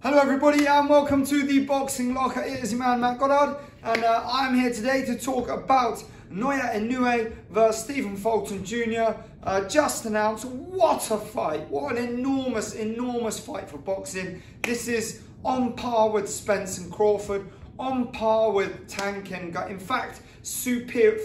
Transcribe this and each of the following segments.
Hello everybody and welcome to the Boxing Locker. It is your man Matt Goddard and I'm here today to talk about Inoue versus Stephen Fulton Jr. Just announced. What a fight. What an enormous fight for boxing. This is on par with Spence and Crawford, on par with Tank and in fact,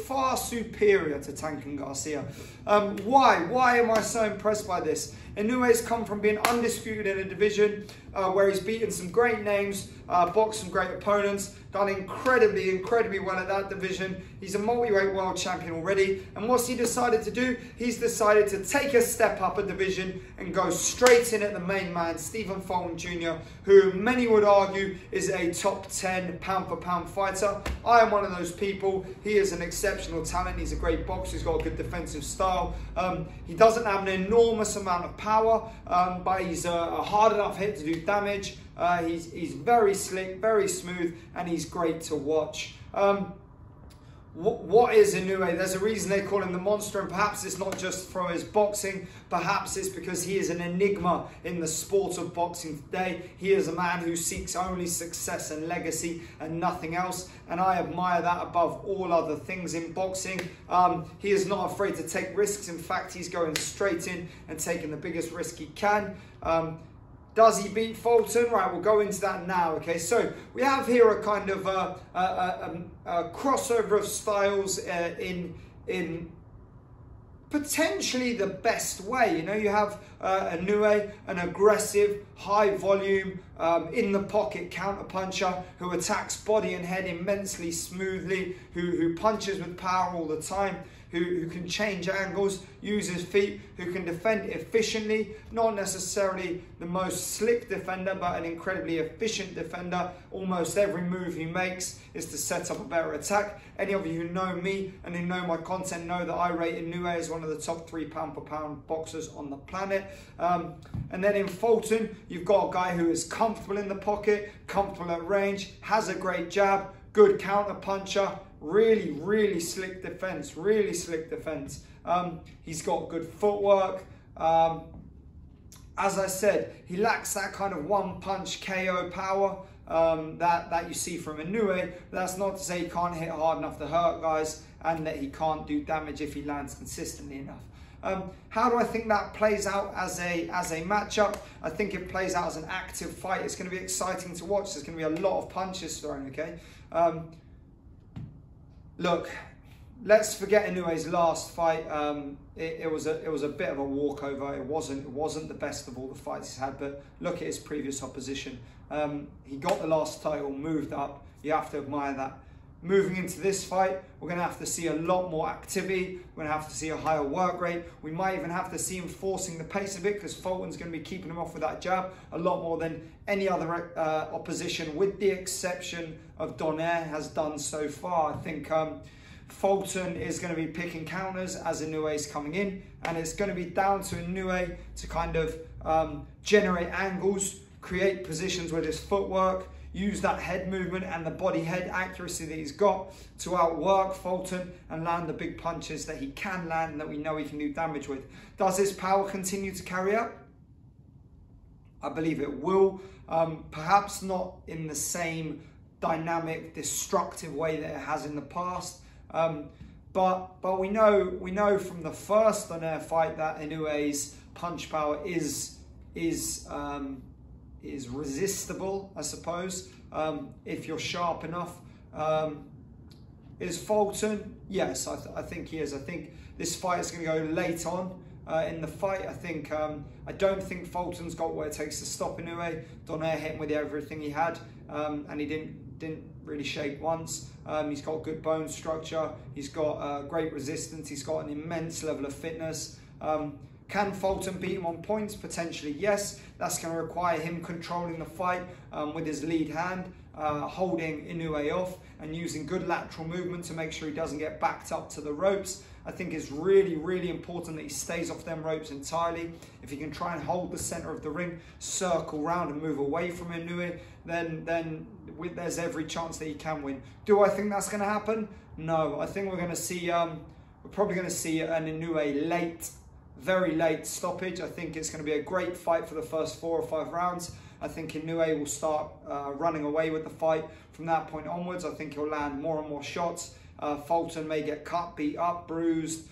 far superior to Tank and Garcia. Why am I so impressed by this? Inoue's come from being undisputed in a division where he's beaten some great names, boxed some great opponents, done incredibly well at that division. He's a multi-weight world champion already. And what's he decided to do? He's decided to take a step up a division and go straight in at the main man, Stephen Fulton Jr., who many would argue is a top 10 pound for pound fighter. I am one of those people. He is an exceptional talent. He's a great boxer. He's got a good defensive style. He doesn't have an enormous amount of power, but he's a hard enough hit to do damage. He's very slick, very smooth, and he's great to watch. What is Inoue? There's a reason they call him the monster, and perhaps it's not just from his boxing, perhaps it's because he is an enigma in the sport of boxing today. He is a man who seeks only success and legacy and nothing else, and I admire that above all other things in boxing. He is not afraid to take risks. In fact, he's going straight in and taking the biggest risk he can. Does he beat Fulton? Right, we'll go into that now. Okay, so we have here a kind of a crossover of styles in potentially the best way. You know, you have Inoue, an aggressive, high volume, in the pocket counter puncher who attacks body and head immensely smoothly, who punches with power all the time, who can change angles, use his feet, who can defend efficiently. Not necessarily the most slick defender, but an incredibly efficient defender. Almost every move he makes is to set up a better attack. Any of you who know me and who know my content know that I rate Inoue as one of the top 3 pound per pound boxers on the planet. And then in Fulton, you've got a guy who is comfortable in the pocket, comfortable at range, has a great jab, good counter puncher, really slick defense, he's got good footwork. As I said, he lacks that kind of one punch KO power that you see from Inoue. That's not to say he can't hit hard enough to hurt guys and that he can't do damage if he lands consistently enough. How do I think that plays out as a matchup? I think it plays out as an active fight. It's going to be exciting to watch. There's going to be a lot of punches thrown, okay? Look, let's forget Inoue's last fight. It was a bit of a walkover. It wasn't the best of all the fights he's had, but look at his previous opposition. He got the last title, moved up. You have to admire that. Moving into this fight, we're going to have to see a lot more activity. We're going to have to see a higher work rate. We might even have to see him forcing the pace a bit because Fulton's going to be keeping him off with that jab a lot more than any other opposition, with the exception of Donaire, has done so far. I think Fulton is going to be picking counters as Inoue's coming in, and it's going to be down to Inoue to kind of generate angles, create positions with his footwork, use that head movement and the body head accuracy that he's got to outwork Fulton and land the big punches that he can land and that we know he can do damage with. Does his power continue to carry up? I believe it will. Perhaps not in the same dynamic, destructive way that it has in the past. But we know from the first Donaire fight that Inoue's punch power is resistible, I suppose, if you're sharp enough. Is Fulton? Yes, I think he is. I think this fight is going to go late on in the fight. I don't think Fulton's got what it takes to stop Inoue. Donaire hit him with everything he had, and he didn't really shake once. He's got good bone structure. He's got great resistance. He's got an immense level of fitness. Can Fulton beat him on points? Potentially, yes. That's going to require him controlling the fight with his lead hand, holding Inoue off and using good lateral movement to make sure he doesn't get backed up to the ropes. I think it's really important that he stays off them ropes entirely. If he can try and hold the center of the ring, circle round and move away from Inoue, then there's every chance that he can win. Do I think that's going to happen? No. I think we're going to see, we're probably going to see an Inoue very late stoppage. I think it's going to be a great fight for the first 4 or 5 rounds. I think Inoue will start running away with the fight from that point onwards. I think he'll land more and more shots. Fulton may get cut, beat up, bruised,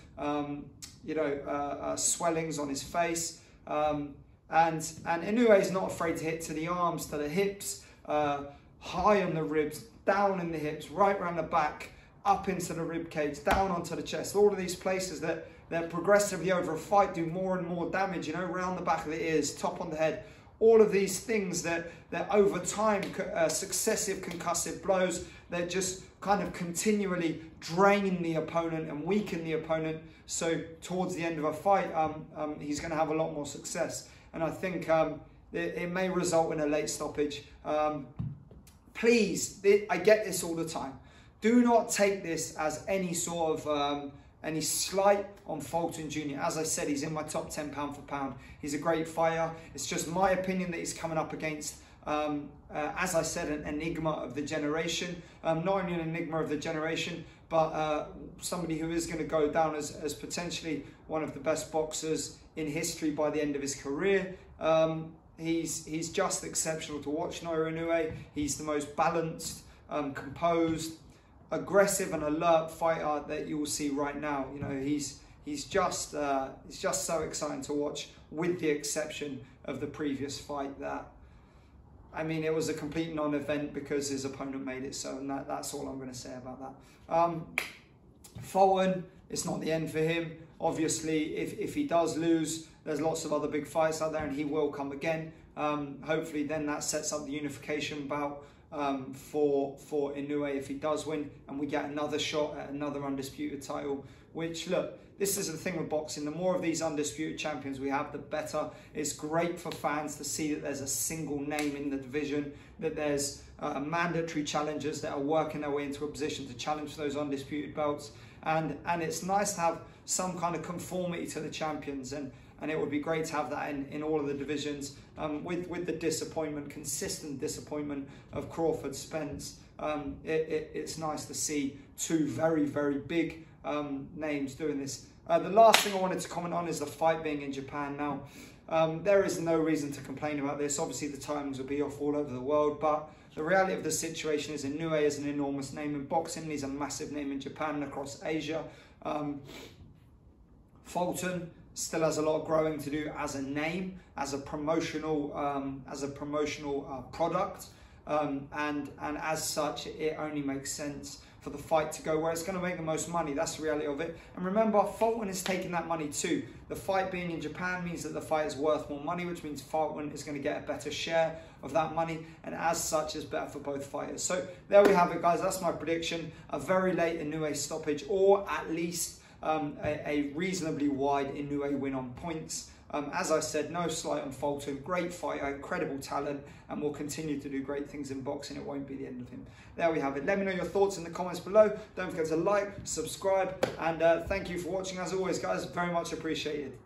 swellings on his face. And Inoue is not afraid to hit to the arms, to the hips, high on the ribs, down in the hips, right around the back, up into the rib cage, down onto the chest. All of these places that progressively over a fight do more and more damage, around the back of the ears, top on the head. All of these things that over time, successive concussive blows, that just kind of continually drain the opponent and weaken the opponent. So towards the end of a fight, he's going to have a lot more success. And I think it may result in a late stoppage. Please, I get this all the time. Do not take this as any sort of any slight on Fulton Jr. As I said, he's in my top 10 pound for pound. He's a great fighter. It's just my opinion that he's coming up against, as I said, an enigma of the generation. Not only an enigma of the generation, but somebody who is going to go down as potentially one of the best boxers in history by the end of his career. He's just exceptional to watch, Inoue. He's the most balanced, composed, aggressive and alert fighter that you will see right now. He's just so exciting to watch, with the exception of the previous fight that, I mean, it was a complete non-event because his opponent made it so, and that's all I'm going to say about that. Fulton, it's not the end for him. Obviously, if he does lose, there's lots of other big fights out there, and he will come again. Hopefully then that sets up the unification bout for Inoue if he does win, and we get another shot at another undisputed title. Which, look, this is the thing with boxing, the more of these undisputed champions we have, the better. It's great for fans to see that there's a single name in the division, that there's mandatory challengers that are working their way into a position to challenge those undisputed belts, and it's nice to have some kind of conformity to the champions, and it would be great to have that in all of the divisions. With the disappointment, consistent disappointment of Crawford, Spence, it's nice to see two very, very big names doing this. The last thing I wanted to comment on is the fight being in Japan now. There is no reason to complain about this. Obviously the timings will be off all over the world, but the reality of the situation is Inoue is an enormous name in boxing. He's a massive name in Japan and across Asia. Fulton still has a lot of growing to do as a name, as a promotional product, and as such, it only makes sense for the fight to go where it's going to make the most money. That's the reality of it. And remember, Fulton is taking that money too. The fight being in Japan means that the fight is worth more money, which means Fulton is going to get a better share of that money, and as such is better for both fighters. So there we have it, guys. That's my prediction. A very late Inoue stoppage, or at least a reasonably wide Inoue win on points. As I said, no slight on Fulton. Great fighter, incredible talent, and will continue to do great things in boxing. It won't be the end of him. There we have it. Let me know your thoughts in the comments below. Don't forget to like, subscribe, and thank you for watching. As always, guys, very much appreciated.